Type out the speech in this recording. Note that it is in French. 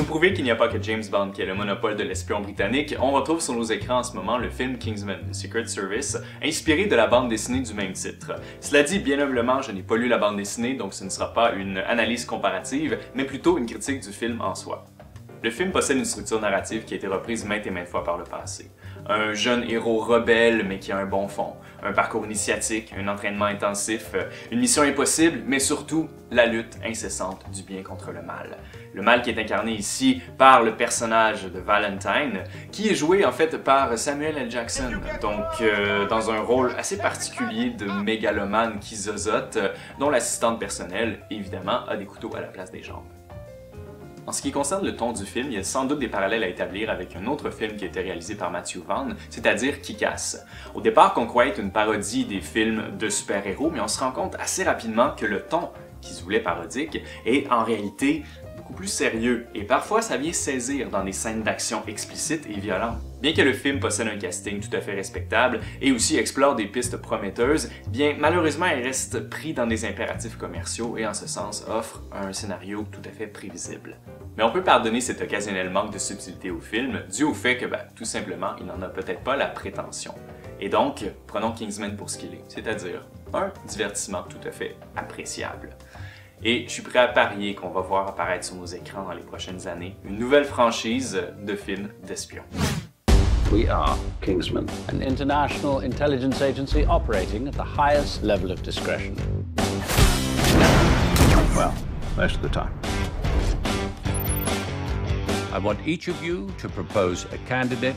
prouver qu'il n'y a pas que James Bond qui est le monopole de l'espion britannique, on retrouve sur nos écrans en ce moment le film Kingsman, The Secret Service, inspiré de la bande dessinée du même titre. Cela dit, bien humblement, je n'ai pas lu la bande dessinée, donc ce ne sera pas une analyse comparative, mais plutôt une critique du film en soi. Le film possède une structure narrative qui a été reprise maintes et maintes fois par le passé. Un jeune héros rebelle mais qui a un bon fond, un parcours initiatique, un entraînement intensif, une mission impossible, mais surtout la lutte incessante du bien contre le mal. Le mal qui est incarné ici par le personnage de Valentine, qui est joué en fait par Samuel L. Jackson, donc dans un rôle assez particulier de mégalomane qui zozote, dont l'assistante personnelle, évidemment, a des couteaux à la place des jambes. En ce qui concerne le ton du film, il y a sans doute des parallèles à établir avec un autre film qui a été réalisé par Matthew Vaughn, c'est-à-dire Kick-Ass. Au départ, qu'on croit être une parodie des films de super-héros, mais on se rend compte assez rapidement que le ton qui se voulait parodique est en réalité beaucoup plus sérieux, et parfois ça vient saisir dans des scènes d'action explicites et violentes. Bien que le film possède un casting tout à fait respectable et aussi explore des pistes prometteuses, bien malheureusement il reste pris dans des impératifs commerciaux et en ce sens offre un scénario tout à fait prévisible. Mais on peut pardonner cet occasionnel manque de subtilité au film dû au fait que, tout simplement, il n'en a peut-être pas la prétention. Et donc, prenons Kingsman pour ce qu'il est, c'est-à-dire un divertissement tout à fait appréciable. Et je suis prêt à parier qu'on va voir apparaître sur nos écrans dans les prochaines années une nouvelle franchise de films d'espions. We are Kingsman, an international intelligence agency operating at the highest level of discretion. Well, most of the time. I want each of you to propose a candidate